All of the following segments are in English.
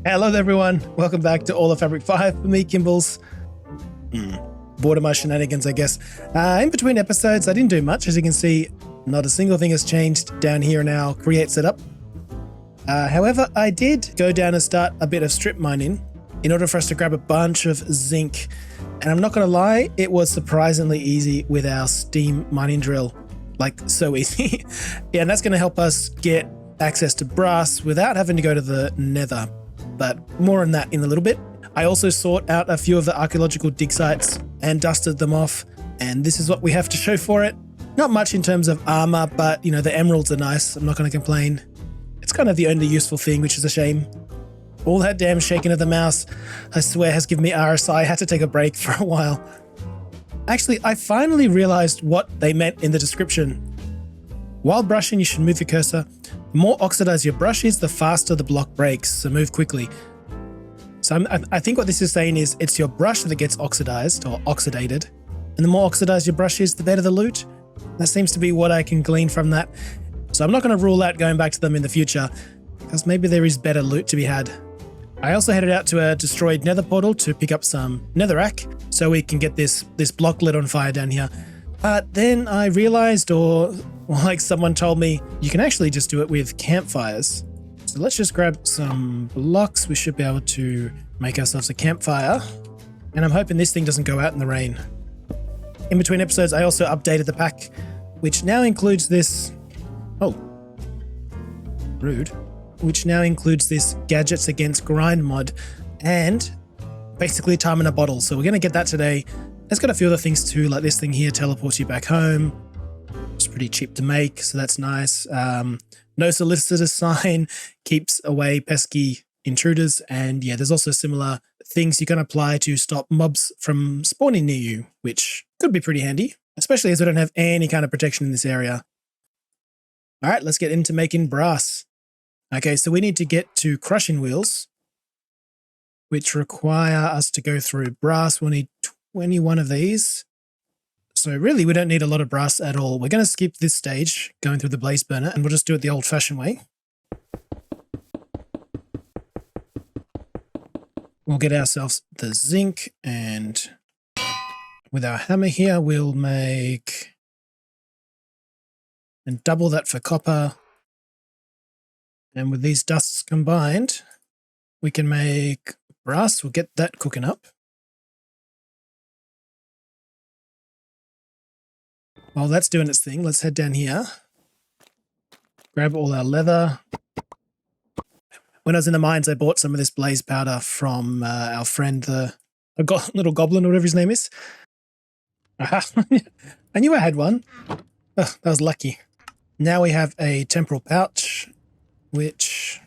Hello everyone, welcome back to All of Fabric 5 for me, Kimbles. Bored of my shenanigans, I guess. In between episodes, I didn't do much. As you can see, not a single thing has changed down here in our create setup. However, I did go down and start a bit of strip mining in order for us to grab a bunch of zinc. And I'm not going to lie, it was surprisingly easy with our steam mining drill. Like, so easy. Yeah, and that's going to help us get access to brass without having to go to the nether. But more on that in a little bit. I also sought out a few of the archaeological dig sites and dusted them off. And this is what we have to show for it. Not much in terms of armor, but you know, the emeralds are nice. I'm not going to complain. It's kind of the only useful thing, which is a shame. All that damn shaking of the mouse, I swear, has given me RSI. I had to take a break for a while. Actually, I finally realized what they meant in the description. While brushing, you should move your cursor. The more oxidized your brush is, the faster the block breaks, so move quickly. So I think what this is saying is it's your brush that gets oxidized or oxidated, and the more oxidized your brush is, the better the loot. That seems to be what I can glean from that. So I'm not going to rule out going back to them in the future, because maybe there is better loot to be had. I also headed out to a destroyed nether portal to pick up some netherrack, so we can get this block lit on fire down here. But then I realized, or like someone told me, you can actually just do it with campfires. So let's just grab some blocks. We should be able to make ourselves a campfire. And I'm hoping this thing doesn't go out in the rain. In between episodes, I also updated the pack, which now includes this... Oh, rude. Which now includes this Gadgets Against Grind mod and basically time in a bottle. So we're going to get that today. It's got a few other things too, like this thing here teleports you back home. It's pretty cheap to make, so that's nice. No solicitor sign keeps away pesky intruders. And yeah, there's also similar things you can apply to stop mobs from spawning near you, which could be pretty handy, especially as we don't have any kind of protection in this area. All right, let's get into making brass. Okay, so we need to get to crushing wheels, which require us to go through brass. We'll need 21 of these. So really, we don't need a lot of brass at all. We're going to skip this stage, going through the blaze burner, and we'll just do it the old-fashioned way. We'll get ourselves the zinc, and with our hammer here, we'll make... and double that for copper. And with these dusts combined, we can make brass. We'll get that cooking up. While that's doing its thing, let's head down here. Grab all our leather. When I was in the mines, I bought some of this blaze powder from our friend, the little goblin, or whatever his name is. I knew I had one. Oh, that was lucky. Now we have a temporal pouch, which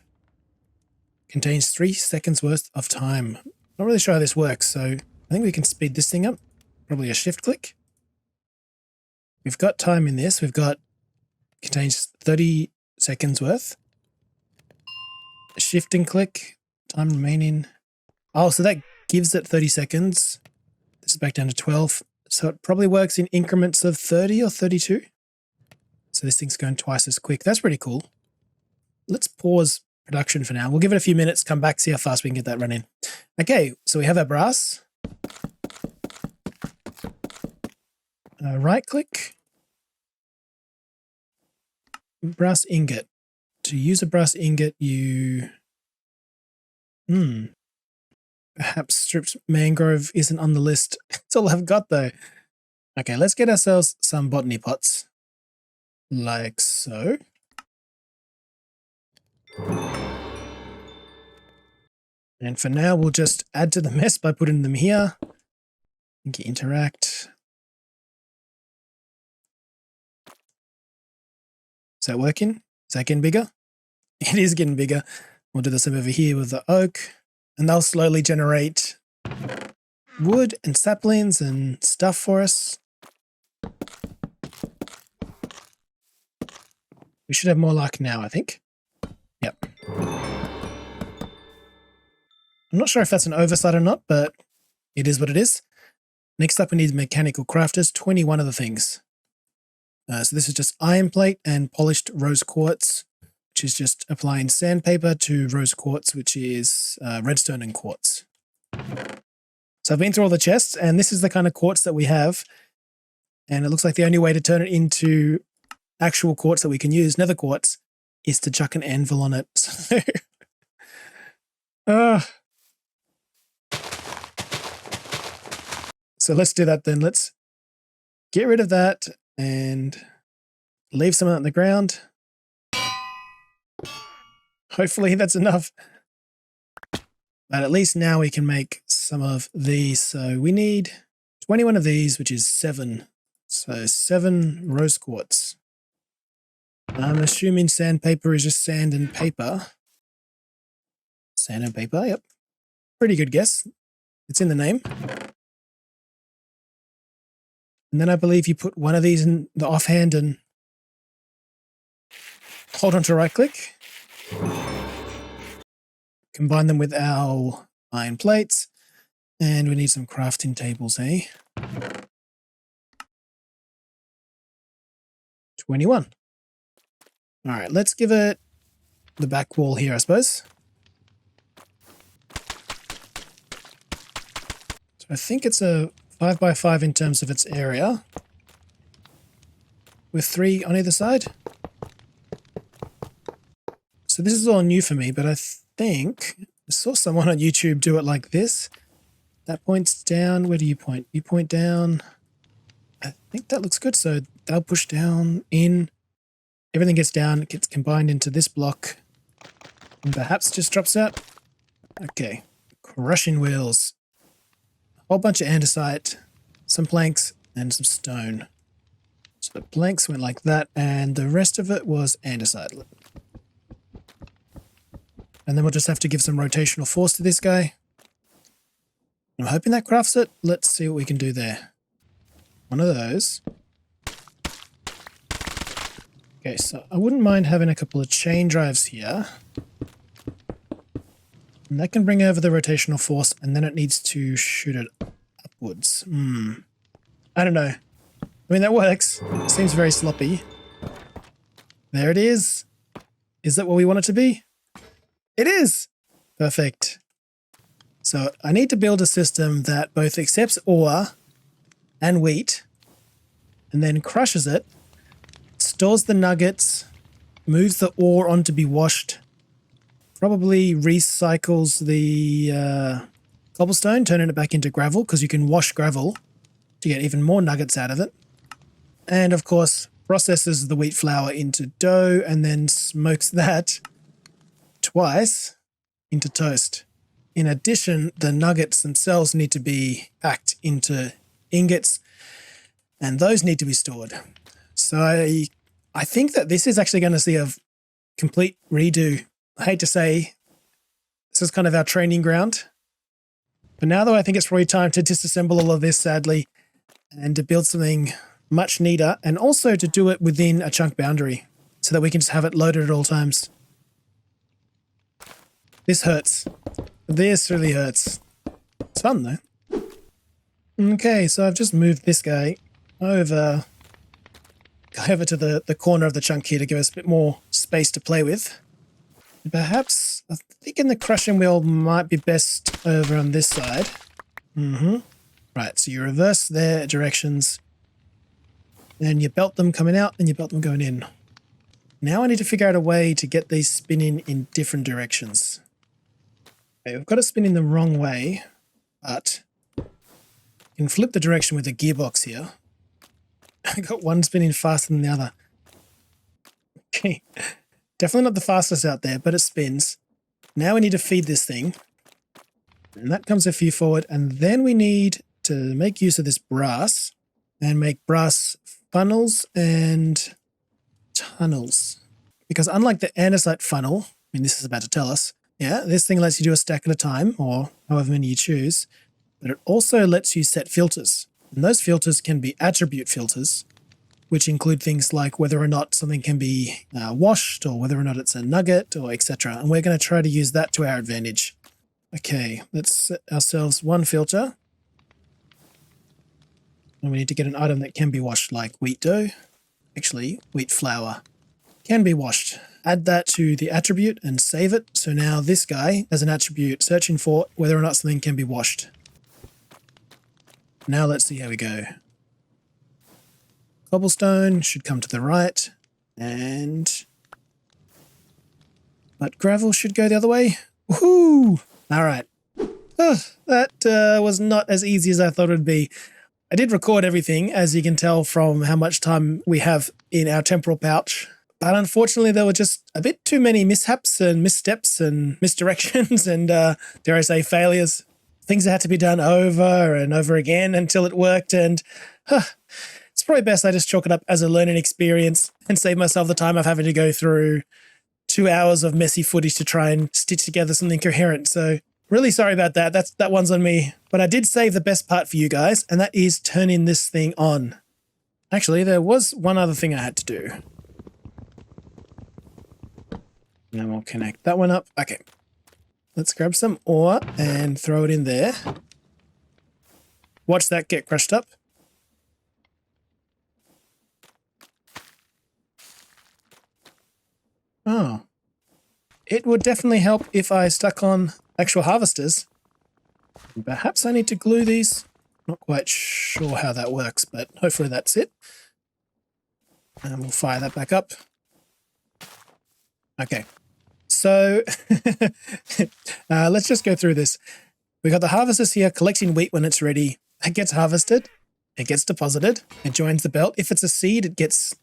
contains 3 seconds worth of time. Not really sure how this works, so I think we can speed this thing up. Probably a shift click. We've got time in this. Contains 30 seconds worth. Shift and click. Time remaining. Oh, so that gives it 30 seconds. This is back down to 12. So it probably works in increments of 30 or 32. So this thing's going twice as quick. That's pretty cool. Let's pause production for now. We'll give it a few minutes, come back, see how fast we can get that running. Okay, so we have our brass. Right click. Brass ingot. To use a brass ingot, you... Perhaps stripped mangrove isn't on the list. That's all I've got though. Okay, let's get ourselves some botany pots. Like so. And for now, we'll just add to the mess by putting them here. Interact. Is that working? Is that getting bigger? It is getting bigger. We'll do the same over here with the oak. And they'll slowly generate wood and saplings and stuff for us. We should have more luck now, I think. Yep. I'm not sure if that's an oversight or not, but it is what it is. Next up, we need mechanical crafters, 21 of the things. So this is just iron plate and polished rose quartz. which is just applying sandpaper to rose quartz, which is redstone and quartz. So I've been through all the chests, and this is the kind of quartz that we have. And it looks like the only way to turn it into actual quartz that we can use, nether quartz, is to chuck an anvil on it. So let's do that then. Let's get rid of that and leave some of that on the ground. Hopefully that's enough. But at least now we can make some of these. So we need 21 of these, which is 7. So 7 rose quartz. I'm assuming sandpaper is just sand and paper. Sand and paper, yep. Pretty good guess. It's in the name. And then I believe you put one of these in the offhand and hold on to right click. Combine them with our iron plates. And we need some crafting tables, eh? 21. All right, let's give it the back wall here, I suppose. So I think it's a 5x5 in terms of its area, with 3 on either side. So this is all new for me, but I think I saw someone on YouTube do it like this. That points down. Where do you point? You point down. I think that looks good. So they'll push down, in. Everything gets down, it gets combined into this block, and perhaps just drops out. Okay, crushing wheels. A whole bunch of andesite, some planks, and some stone. So the planks went like that, and the rest of it was andesite. And then we'll just have to give some rotational force to this guy. I'm hoping that crafts it. Let's see what we can do there. One of those. Okay, so I wouldn't mind having a couple of chain drives here. And that can bring over the rotational force, and then it needs to shoot it upwards. I don't know. I mean, that works. It seems very sloppy. There it is. Is that what we want it to be? It is! Perfect. So I need to build a system that both accepts ore and wheat, and then crushes it, stores the nuggets, moves the ore on to be washed, probably recycles the cobblestone, turning it back into gravel, because you can wash gravel to get even more nuggets out of it. And of course, processes the wheat flour into dough and then smokes that twice into toast. In addition, the nuggets themselves need to be packed into ingots, and those need to be stored. So I think that this is actually going to see a complete redo. I hate to say, this is kind of our training ground. But now, though, I think it's probably time to disassemble all of this, sadly, and to build something much neater, and also to do it within a chunk boundary so that we can just have it loaded at all times. This hurts. This really hurts. It's fun, though. Okay, so I've just moved this guy over to the corner of the chunk here to give us a bit more space to play with. Perhaps, I'm thinking the crushing wheel might be best over on this side. Right, so you reverse their directions, and you belt them coming out, and you belt them going in. Now I need to figure out a way to get these spinning in different directions. Okay, we've got it spinning the wrong way, but you can flip the direction with the gearbox here. I got one spinning faster than the other. Okay, definitely not the fastest out there, but it spins. Now we need to feed this thing, and that comes a few forward, and then we need to make use of this brass and make brass funnels and tunnels. Because unlike the andesite funnel, I mean, this is about to tell us, yeah, this thing lets you do a stack at a time, or however many you choose, but it also lets you set filters. And those filters can be attribute filters, which include things like whether or not something can be washed, or whether or not it's a nugget, or etc. And we're going to try to use that to our advantage. Okay, let's set ourselves one filter. And we need to get an item that can be washed, like wheat dough. Actually, wheat flour can be washed. add that to the attribute and save it. So now this guy has an attribute searching for whether or not something can be washed. Now let's see how we go. Cobblestone should come to the right, but gravel should go the other way. Woohoo! All right. Oh, that was not as easy as I thought it would be. I did record everything, as you can tell from how much time we have in our temporal pouch. But unfortunately, there were just a bit too many mishaps and missteps and misdirections and, dare I say, failures. Things that had to be done over and over again until it worked. And it's probably best I just chalk it up as a learning experience and save myself the time of having to go through 2 hours of messy footage to try and stitch together something coherent. So really sorry about that. That one's on me. But I did save the best part for you guys, and that is turning this thing on. Actually, there was one other thing I had to do. And we'll connect that one up. Okay. Let's grab some ore and throw it in there. Watch that get crushed up. Oh. It would definitely help if I stuck on actual harvesters. Perhaps I need to glue these. Not quite sure how that works, but hopefully that's it. And we'll fire that back up. Okay. So let's just go through this. We got the harvesters here collecting wheat when it's ready. It gets harvested. It gets deposited. It joins the belt. If it's a seed, it gets,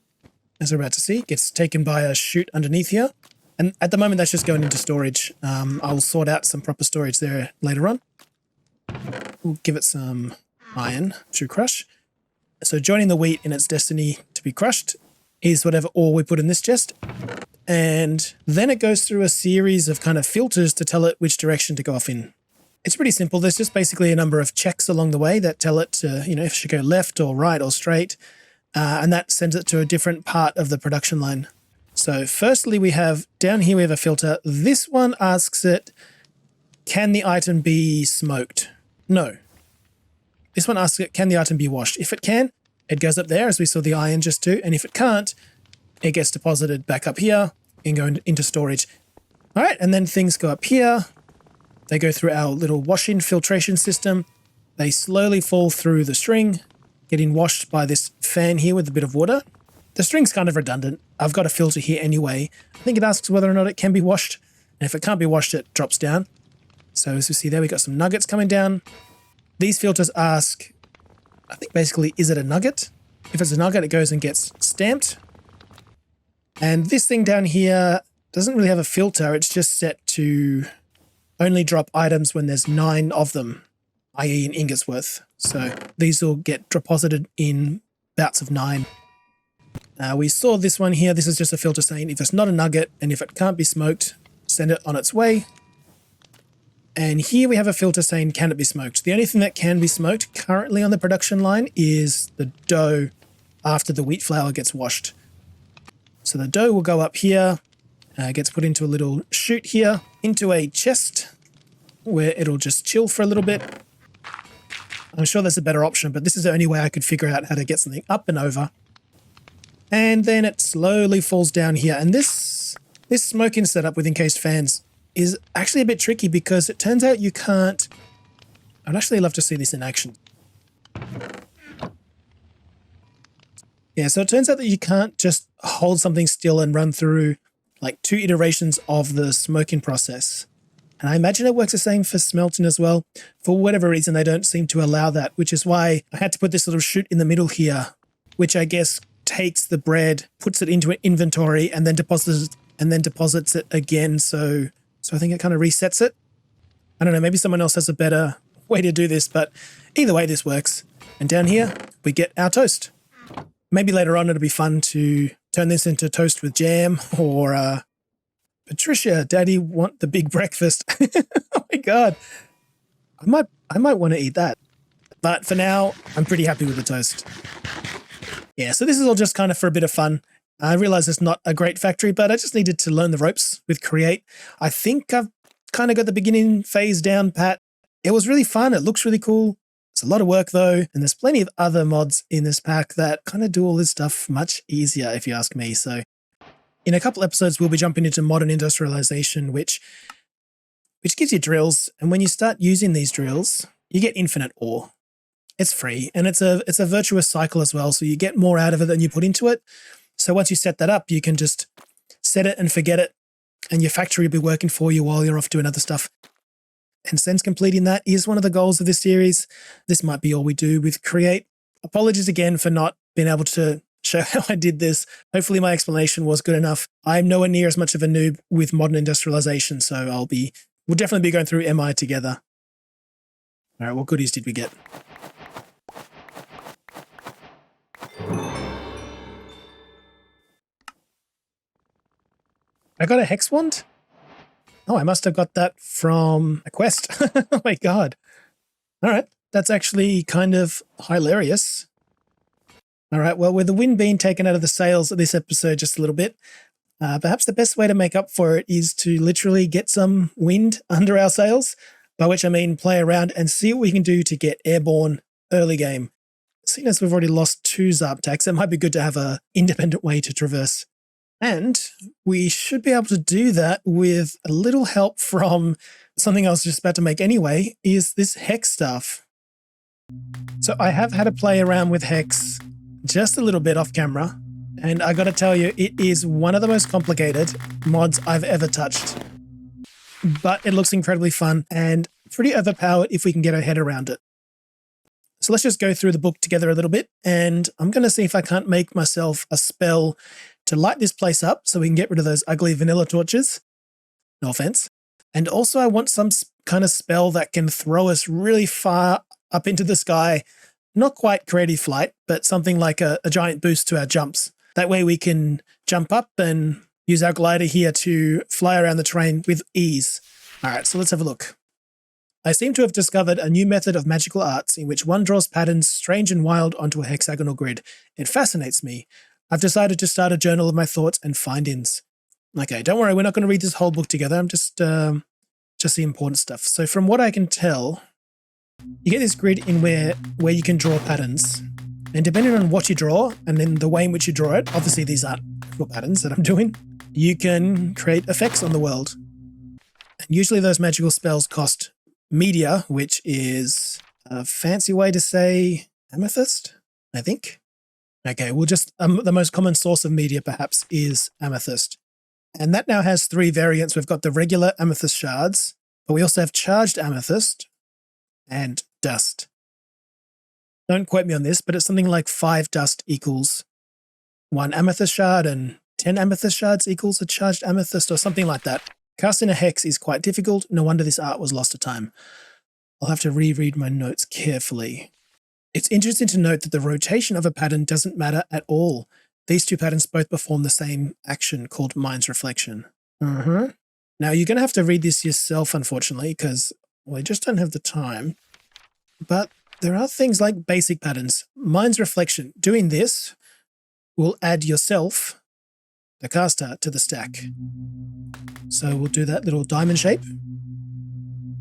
as we're about to see, gets taken by a chute underneath here. And at the moment, that's just going into storage. I'll sort out some proper storage there later on. We'll give it some iron to crush. So joining the wheat in its destiny to be crushed is whatever ore we put in this chest. And then it goes through a series of kind of filters to tell it which direction to go off in. It's pretty simple. There's just basically a number of checks along the way that tell it to, if it should go left or right or straight. And that sends it to a different part of the production line. So firstly, we have down here, we have a filter. This one asks it, can the item be smoked? No. This one asks it, can the item be washed? If it can, it goes up there, as we saw the iron just do. And if it can't, it gets deposited back up here and go into storage. All right, and then things go up here. They go through our little washing filtration system. They slowly fall through the string, getting washed by this fan here with a bit of water. The string's kind of redundant. I've got a filter here anyway. I think it asks whether or not it can be washed. And if it can't be washed, it drops down. So as we see there, we got some nuggets coming down. These filters ask, I think basically, is it a nugget? If it's a nugget, it goes and gets stamped. And this thing down here doesn't really have a filter. It's just set to only drop items when there's 9 of them, i.e. an ingot's worth. So these will get deposited in bouts of 9. We saw this one here. This is just a filter saying if it's not a nugget and if it can't be smoked, send it on its way. And here we have a filter saying, can it be smoked? The only thing that can be smoked currently on the production line is the dough after the wheat flour gets washed. So the dough will go up here, gets put into a little chute here, into a chest where it'll just chill for a little bit. I'm sure there's a better option, but this is the only way I could figure out how to get something up and over. And then it slowly falls down here. And this smoking setup with encased fans is actually a bit tricky because it turns out you can't... I'd actually love to see this in action. Yeah, so it turns out that you can't just hold something still and run through like 2 iterations of the smoking process. And I imagine it works the same for smelting as well. For whatever reason, they don't seem to allow that, which is why I had to put this little chute in the middle here, which I guess takes the bread, puts it into an inventory, and then deposits it again. So I think it kind of resets it. I don't know, maybe someone else has a better way to do this, but either way, this works. And down here, we get our toast. Maybe later on, it'll be fun to turn this into toast with jam or, Patricia, Daddy want the big breakfast. Oh my God. I might want to eat that. But for now, I'm pretty happy with the toast. Yeah, so this is all just kind of for a bit of fun. I realize it's not a great factory, but I just needed to learn the ropes with Create. I think I've kind of got the beginning phase down pat. It was really fun. It looks really cool. It's a lot of work though. And there's plenty of other mods in this pack that kind of do all this stuff much easier, if you ask me. So In a couple episodes, we'll be jumping into modern industrialization, which gives you drills. And when you start using these drills, you get infinite ore. It's free, and it's a virtuous cycle as well. So you get more out of it than you put into it. So once you set that up, you can just set it and forget it, and your factory will be working for you while you're off doing other stuff. And since completing that is one of the goals of this series, this might be all we do with Create. Apologies again for not being able to show how I did this. Hopefully my explanation was good enough. I'm nowhere near as much of a noob with modern industrialization, so we'll definitely be going through MI together. All right, what goodies did we get? I got a hex wand? Oh, I must have got that from a quest. Oh my god. All right, that's actually kind of hilarious. All right, well, with the wind being taken out of the sails of this episode just a little bit, perhaps the best way to make up for it is to literally get some wind under our sails, by which I mean play around and see what we can do to get airborne early game. Seeing as we've already lost 2 Zarptaks, it might be good to have an independent way to traverse. And we should be able to do that with a little help from something I was just about to make anyway, is this Hex stuff. So I have had a play around with Hex just a little bit off camera, and I gotta tell you, it is one of the most complicated mods I've ever touched. But it looks incredibly fun and pretty overpowered if we can get our head around it. So let's just go through the book together a little bit, and I'm going to see if I can't make myself a spell to light this place up so we can get rid of those ugly vanilla torches. No offense. And also I want some kind of spell that can throw us really far up into the sky. Not quite creative flight, but something like a giant boost to our jumps. That way we can jump up and use our glider here to fly around the terrain with ease. All right, so let's have a look. I seem to have discovered a new method of magical arts in which one draws patterns strange and wild onto a hexagonal grid. It fascinates me. I've decided to start a journal of my thoughts and findings. Okay, don't worry, we're not going to read this whole book together. I'm just the important stuff. So from what I can tell, you get this grid in where you can draw patterns. And depending on what you draw, and then the way in which you draw it, obviously these aren't actual patterns that I'm doing, you can create effects on the world. And usually those magical spells cost media, which is a fancy way to say amethyst, I think. Okay, we'll just, the most common source of media perhaps is amethyst. And that now has 3 variants. We've got the regular amethyst shards, but we also have charged amethyst and dust. Don't quote me on this, but it's something like 5 dust equals 1 amethyst shard, and 10 amethyst shards equals a charged amethyst, or something like that. Casting a hex is quite difficult. No wonder this art was lost to time. I'll have to reread my notes carefully. It's interesting to note that the rotation of a pattern doesn't matter at all. These 2 patterns both perform the same action called Mind's Reflection. Now, you're going to have to read this yourself, unfortunately, because we just don't have the time. But there are things like basic patterns. Mind's Reflection. Doing this will add yourself, the caster, to the stack. So we'll do that little diamond shape.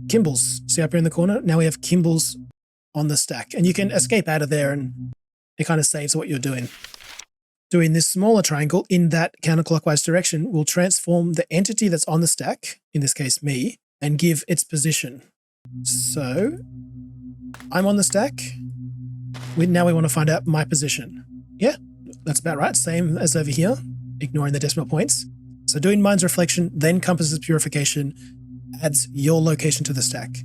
Kmbles. See up here in the corner? Now we have kmbles on the stack. And you can escape out of there and it kind of saves what you're doing. Doing this smaller triangle in that counterclockwise direction will transform the entity that's on the stack, in this case me, and give its position. So I'm on the stack. Now we want to find out my position. Yeah, that's about right. Same as over here, ignoring the decimal points. So doing Mind's Reflection, then Compass's Purification, adds your location to the stack.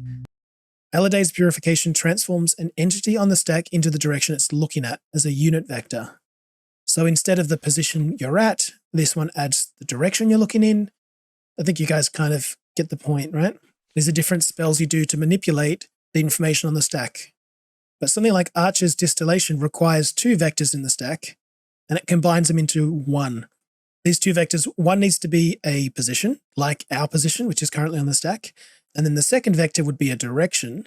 Aliday's Purification transforms an entity on the stack into the direction it's looking at as a unit vector. So instead of the position you're at, this one adds the direction you're looking in. I think you guys kind of get the point, right? These are different spells you do to manipulate the information on the stack. But something like Archer's Distillation requires 2 vectors in the stack, and it combines them into 1. These 2 vectors, one needs to be a position, like our position, which is currently on the stack, and then the second vector would be a direction.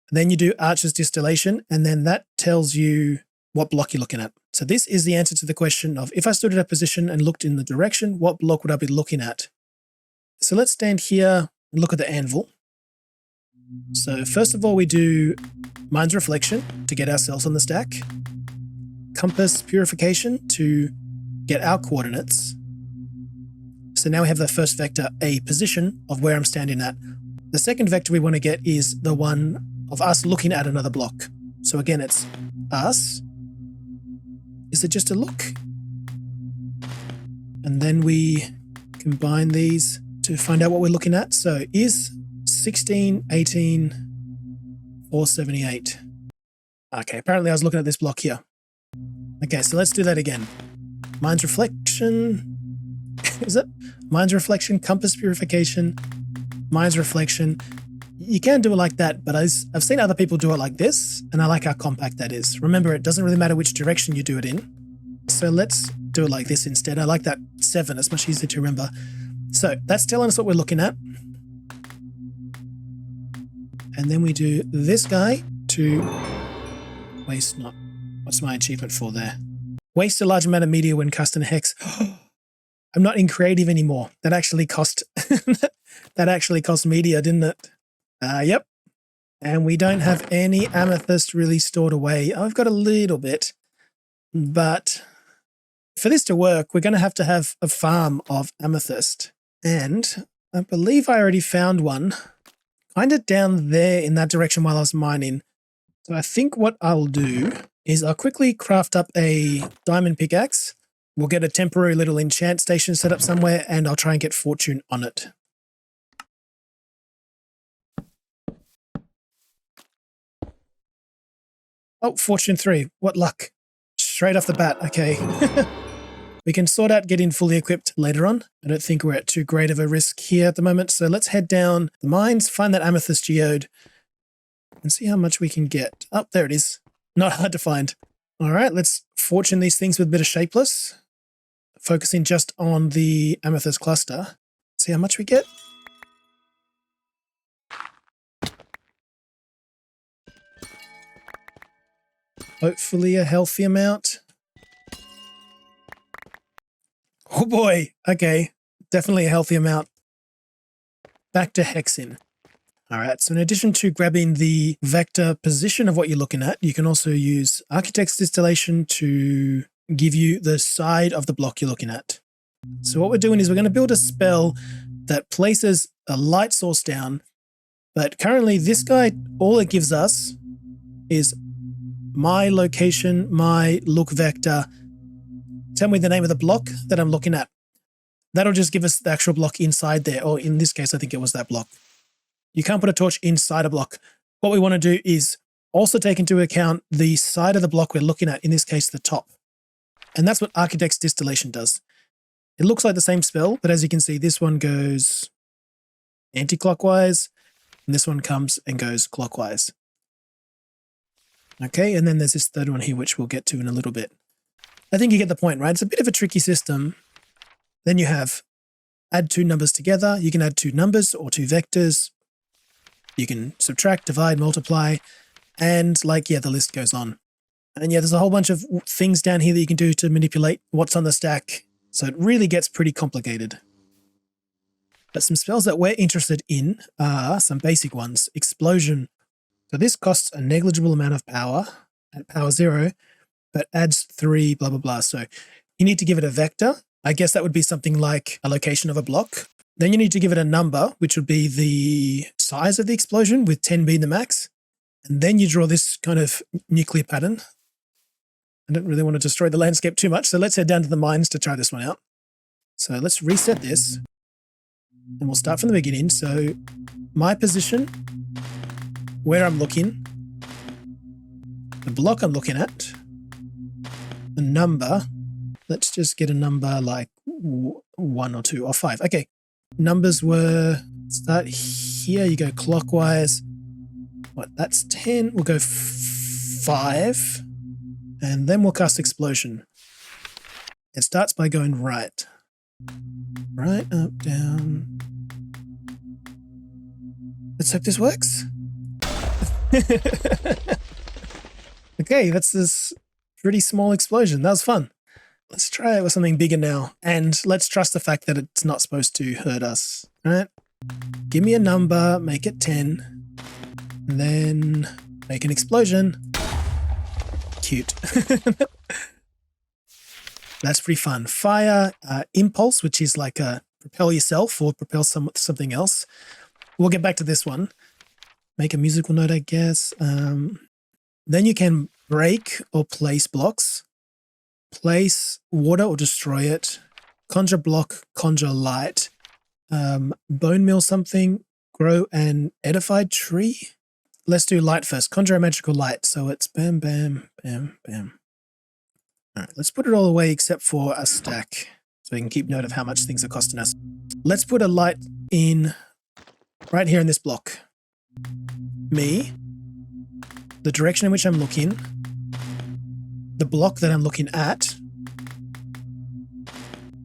And then you do Archer's Distillation, and then that tells you what block you're looking at. So this is the answer to the question of, if I stood at a position and looked in the direction, what block would I be looking at? So let's stand here and look at the anvil. So first of all, we do Mind's Reflection to get ourselves on the stack. Compass Purification to get our coordinates. So now we have the first vector, a position of where I'm standing at. The second vector we want to get is the one of us looking at another block. So again, it's us. Is it just a look? And then we combine these to find out what we're looking at. So is 16, 18, 478. Okay, apparently I was looking at this block here. Okay, so let's do that again. Mind's reflection. Is it? Mind's reflection, compass purification, mind's reflection. You can do it like that, but I've seen other people do it like this, and I like how compact that is. Remember, it doesn't really matter which direction you do it in. So let's do it like this instead. I like that 7. It's much easier to remember. So that's telling us what we're looking at. And then we do this guy to waste not. What's my achievement for there? Waste a large amount of media when casting a hex. I'm not in creative anymore. That actually cost media, didn't it? Yep. And we don't have any amethyst really stored away. I've got a little bit, but for this to work, we're going to have a farm of amethyst. And I believe I already found one kind of down there in that direction while I was mining. So I think what I'll do is I'll quickly craft up a diamond pickaxe. We'll get a temporary little enchant station set up somewhere, and I'll try and get fortune on it. Oh, fortune 3. What luck. Straight off the bat. Okay. We can sort out getting fully equipped later on. I don't think we're at too great of a risk here at the moment. So let's head down the mines, find that amethyst geode, and see how much we can get. Oh, there it is. Not hard to find. All right, let's fortune these things with a bit of shapeless. Focusing just on the amethyst cluster. See how much we get. Hopefully a healthy amount. Oh boy. Okay. Definitely a healthy amount. Back to hexing. All right. So in addition to grabbing the vector position of what you're looking at, you can also use Architect's Distillation to give you the side of the block you're looking at. So what we're doing is we're going to build a spell that places a light source down. But currently this guy, all it gives us is my location, my look vector. Tell me the name of the block that I'm looking at. That'll just give us the actual block inside there. Or in this case, I think it was that block. You can't put a torch inside a block. What we want to do is also take into account the side of the block we're looking at, in this case, the top. And that's what Architect's Distillation does. It looks like the same spell, but as you can see, this one goes anti-clockwise, and this one comes and goes clockwise. Okay, and then there's this third one here, which we'll get to in a little bit. I think you get the point, right? It's a bit of a tricky system. Then you have add 2 numbers together. You can add 2 numbers or 2 vectors. You can subtract, divide, multiply, and the list goes on. And yeah, there's a whole bunch of things down here that you can do to manipulate what's on the stack. So it really gets pretty complicated. But some spells that we're interested in are some basic ones. Explosion. So this costs a negligible amount of power at power 0, but adds 3 blah, blah, blah. So you need to give it a vector. I guess that would be something like a location of a block. Then you need to give it a number, which would be the size of the explosion, with 10 being the max. And then you draw this kind of nuclear pattern. I don't really want to destroy the landscape too much, so let's head down to the mines to try this one out. So let's reset this, and we'll start from the beginning. So my position, where I'm looking, the block I'm looking at, the number. Let's just get a number like 1 or 2 or 5. Okay. Numbers were, start here, you go clockwise. What, that's 10. We'll go 5. And then we'll cast Explosion. It starts by going right. Right, up, down. Let's hope this works. Okay, that's this pretty small explosion. That was fun. Let's try it with something bigger now. And let's trust the fact that it's not supposed to hurt us. Right? Give me a number, make it 10. And then make an explosion. Cute. That's pretty fun. Fire Impulse, which is like a propel yourself or propel something else. We'll get back to this one. Make a musical note, I guess. Then you can break or place blocks. Place water or destroy it. Conjure block, conjure light. Bone meal something. Grow an edified tree. Let's do light first. Conjure a magical light. So it's bam, bam, bam, bam. All right, let's put it all away except for a stack so we can keep note of how much things are costing us. Let's put a light in right here in this block. Me, the direction in which I'm looking, the block that I'm looking at.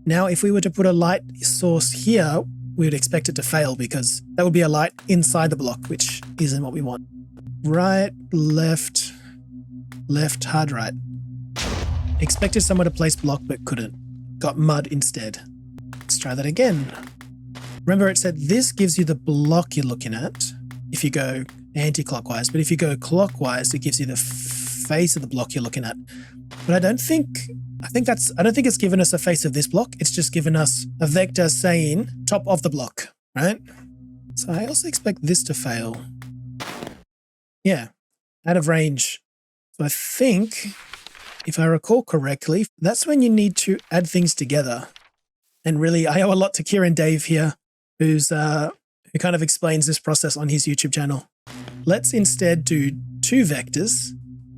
Now, if we were to put a light source here, we would expect it to fail because that would be a light inside the block, which isn't what we want. Right, left, left, hard right. Expected someone to place block, but couldn't. Got mud instead. Let's try that again. Remember, it said this gives you the block you're looking at if you go anti-clockwise, but if you go clockwise, it gives you the face of the block you're looking at. But I don't think it's given us a face of this block. It's just given us a vector saying top of the block, right? So I also expect this to fail. Yeah, out of range. So I think, if I recall correctly, that's when you need to add things together. And really, I owe a lot to KirinDave here, who kind of explains this process on his YouTube channel. Let's instead do two vectors,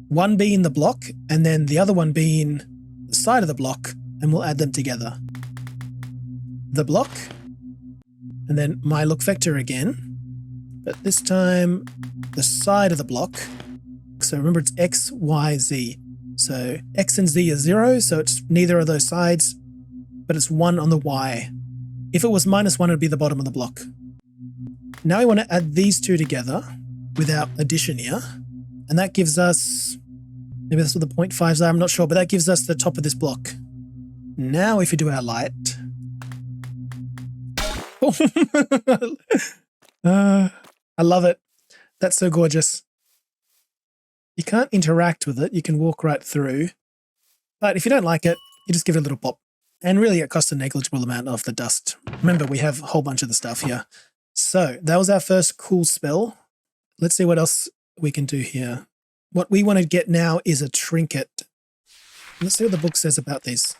one being the block, and then the other one being the side of the block, and we'll add them together. The block, and then my look vector again, but this time the side of the block. So remember, it's X, Y, Z. So X and Z are 0, so it's neither of those sides, but it's 1 on the Y. If it was -1, it would be the bottom of the block. Now we want to add these two together without addition here, and that gives us, maybe that's what the 0.5s are, I'm not sure, but that gives us the top of this block. Now if we do our light, I love it. That's so gorgeous. You can't interact with it. You can walk right through. But if you don't like it, you just give it a little pop. And really, it costs a negligible amount of the dust. Remember, we have a whole bunch of the stuff here. So that was our first cool spell. Let's see what else we can do here. What we want to get now is a trinket. Let's see what the book says about these.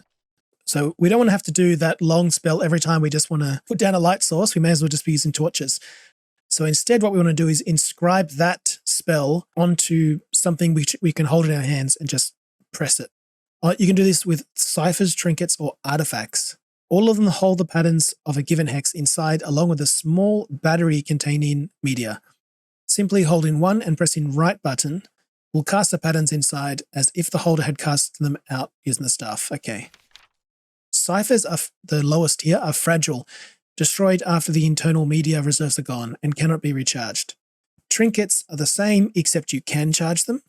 So we don't want to have to do that long spell every time we just want to put down a light source. We may as well just be using torches. So instead, what we want to do is inscribe that spell onto something which we can hold in our hands and just press it. You can do this with ciphers, trinkets, or artifacts. All of them hold the patterns of a given hex inside, along with a small battery containing media. Simply holding one and pressing right button will cast the patterns inside as if the holder had cast them out using the staff. Okay. Ciphers are the lowest here are fragile, destroyed after the internal media reserves are gone and cannot be recharged. Trinkets are the same, except you can charge them.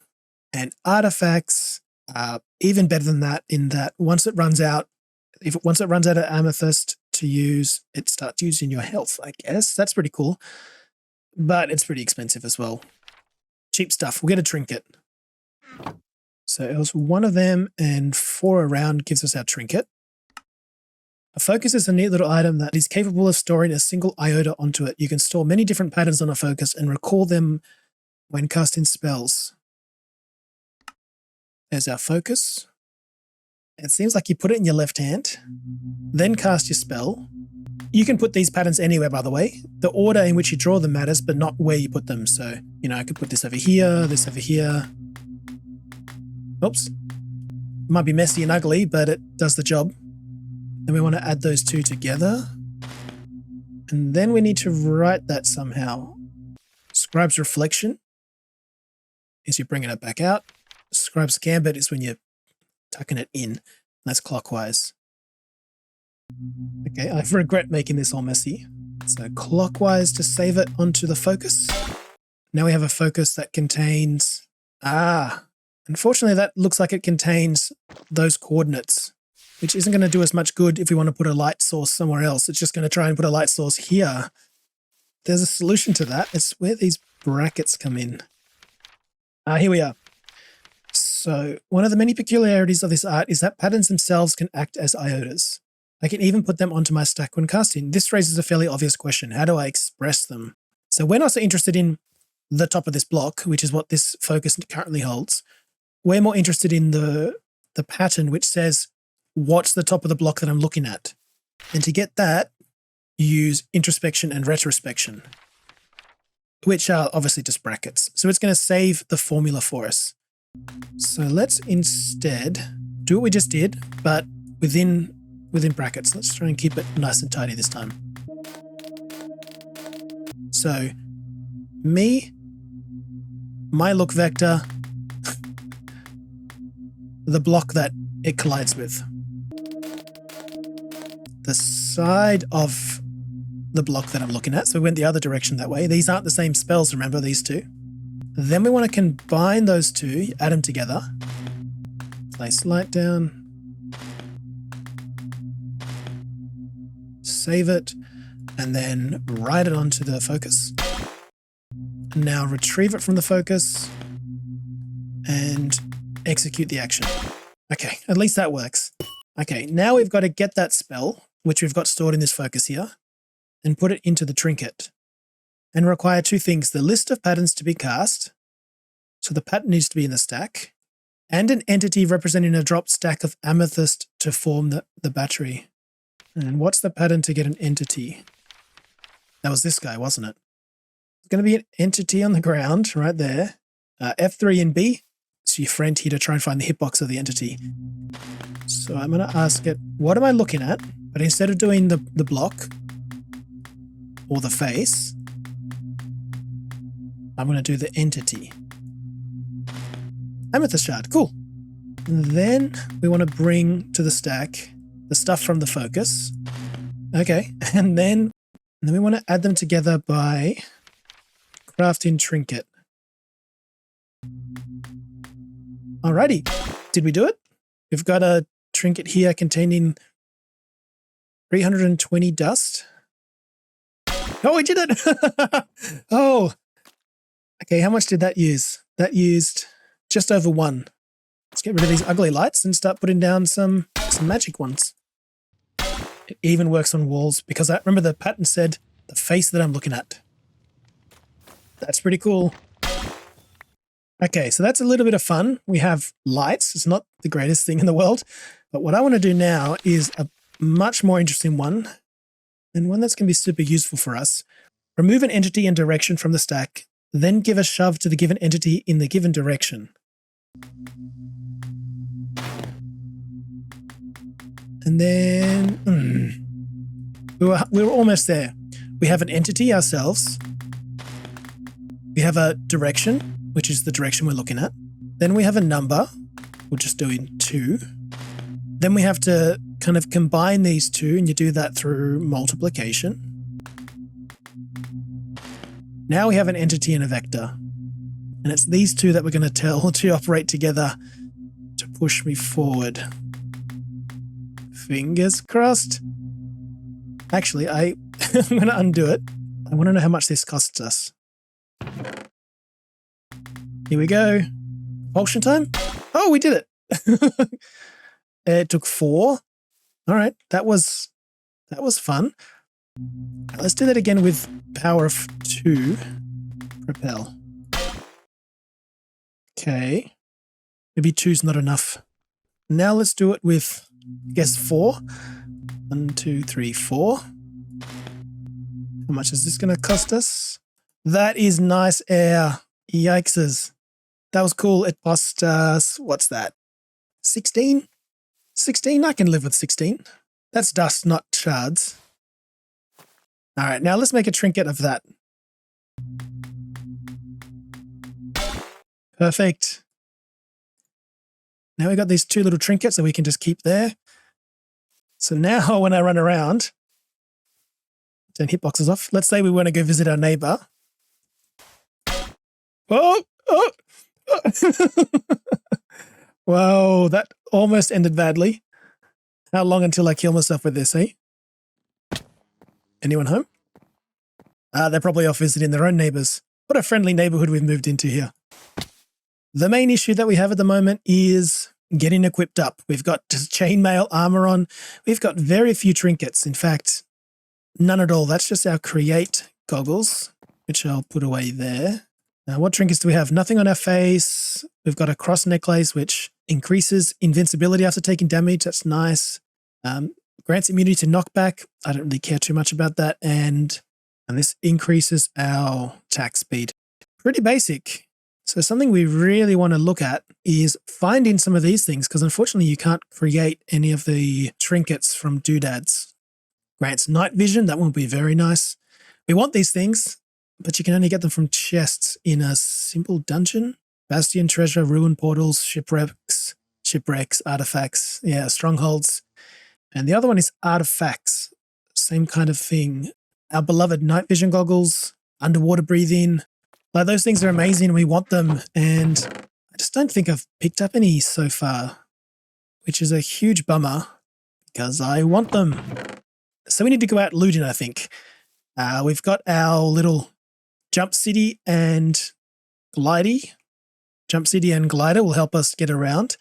And artifacts are even better than that, in that once it runs out of amethyst to use, it starts using your health, I guess. That's pretty cool. But it's pretty expensive as well. Cheap stuff. We'll get a trinket. So it was one of them, and 4 around gives us our trinket. A focus is a neat little item that is capable of storing a single iota onto it. You can store many different patterns on a focus and recall them when casting spells. There's our focus. It seems like you put it in your left hand, then cast your spell. You can put these patterns anywhere, by the way. The order in which you draw them matters, but not where you put them. So, I could put this over here, this over here. Oops. It might be messy and ugly, but it does the job. Then we want to add those two together. And then we need to write that somehow. Scribe's reflection is you're bringing it back out. Scribe's gambit is when you're tucking it in. That's clockwise. Okay, I regret making this all messy. So clockwise to save it onto the focus. Now we have a focus that contains... unfortunately that looks like it contains those coordinates, which isn't going to do us much good if we want to put a light source somewhere else. It's just going to try and put a light source here. There's a solution to that. It's where these brackets come in. Here we are. So one of the many peculiarities of this art is that patterns themselves can act as iotas. I can even put them onto my stack when casting. This raises a fairly obvious question. How do I express them? So we're not so interested in the top of this block, which is what this focus currently holds. We're more interested in the pattern which says, what's the top of the block that I'm looking at? And to get that, use introspection and retrospection, which are obviously just brackets. So it's going to save the formula for us. So let's instead do what we just did, but within brackets. Let's try and keep it nice and tidy this time. So my look vector, the block that it collides with. The side of the block that I'm looking at. So we went the other direction that way. These aren't the same spells, remember, these two. Then we want to combine those two, add them together. Place light down. Save it, and then write it onto the focus. Now retrieve it from the focus and execute the action. Okay, at least that works. Okay, now we've got to get that spell, which we've got stored in this focus here, and put it into the trinket. And require two things, the list of patterns to be cast, so the pattern needs to be in the stack, and an entity representing a dropped stack of amethyst to form the battery. And what's the pattern to get an entity? That was this guy, wasn't it? It's going to be an entity on the ground right there. F3 and B. So your friend here to try and find the hitbox of the entity. So I'm going to ask it, what am I looking at? But instead of doing the block or the face, I'm going to do the entity. Amethyst shard, cool. And then we want to bring to the stack the stuff from the focus. Okay, and then we want to add them together by crafting trinket. Alrighty, did we do it? We've got a trinket here containing 320 dust. Oh, we did it! Oh, okay, how much did that use? That used just over 1. Let's get rid of these ugly lights and start putting down some magic ones. It even works on walls because I remember the pattern said the face that I'm looking at. That's pretty cool. Okay, so that's a little bit of fun. We have lights. It's not the greatest thing in the world, but what I want to do now is a much more interesting one, and one that's going to be super useful for us. Remove an entity and direction from the stack, then give a shove to the given entity in the given direction. And then we were almost there. We have an entity ourselves. We have a direction, which is the direction we're looking at. Then we have a number. We're just doing 2. Then we have to kind of combine these two, and you do that through multiplication. Now we have an entity and a vector. And it's these two that we're going to tell to operate together to push me forward. Fingers crossed. Actually, I'm going to undo it. I want to know how much this costs us. Here we go. Propulsion time. Oh, we did it. It took 4. All right, that was fun. Let's do that again with power of 2. Propel. Okay. Maybe 2's not enough. Now let's do it with, I guess, 4. 1, 2, 3, 4. How much is this going to cost us? That is nice air. Yikes. That was cool. It cost us, what's that? 16? 16? I can live with 16. That's dust, not shards. All right, now let's make a trinket of that. Perfect. Now we've got these 2 little trinkets that we can just keep there. So now when I run around, turn hitboxes off. Let's say we want to go visit our neighbor. Oh! Wow, that almost ended badly. How long until I kill myself with this, eh? Anyone home? They're probably off visiting their own neighbors. What a friendly neighborhood we've moved into here. The main issue that we have at the moment is getting equipped up. We've got just chainmail armor on. We've got very few trinkets. In fact, none at all. That's just our create goggles, which I'll put away there. Now, what trinkets do we have? Nothing on our face. We've got a cross necklace, which increases invincibility after taking damage. That's nice. Grants immunity to knockback. I don't really care too much about that. And this increases our attack speed. Pretty basic. So something we really want to look at is finding some of these things, because unfortunately you can't create any of the trinkets from doodads. Grants night vision. That won't be very nice. We want these things, but you can only get them from chests in a simple dungeon. Bastion treasure, ruin portals, shipwrecks, artifacts. Yeah, strongholds. And the other one is artifacts. Same kind of thing. Our beloved night vision goggles, underwater breathing. Like, those things are amazing. We want them. And I just don't think I've picked up any so far, which is a huge bummer because I want them. So we need to go out looting, I think. We've got our little jump city and glidey. Jump city and glider will help us get around.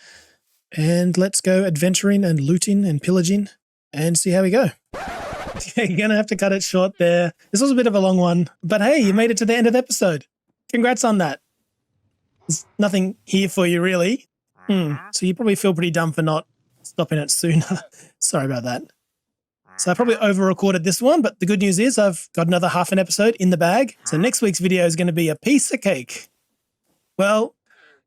And let's go adventuring and looting and pillaging and see how we go. You're going to have to cut it short there. This was a bit of a long one, but hey, you made it to the end of the episode. Congrats on that. There's nothing here for you, really. So you probably feel pretty dumb for not stopping it sooner. Sorry about that. So I probably over-recorded this one, but the good news is I've got another half an episode in the bag. So next week's video is going to be a piece of cake. Well,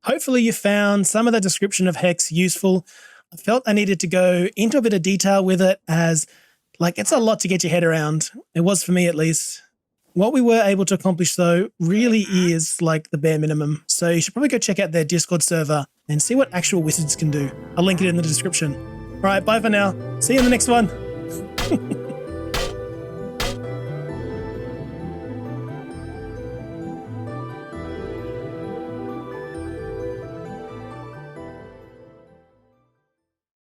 hopefully you found some of the description of Hex useful. I felt I needed to go into a bit of detail with it, as like, it's a lot to get your head around. It was for me, at least. What we were able to accomplish, though, really is like the bare minimum. So you should probably go check out their Discord server and see what actual wizards can do. I'll link it in the description. All right, bye for now. See you in the next one.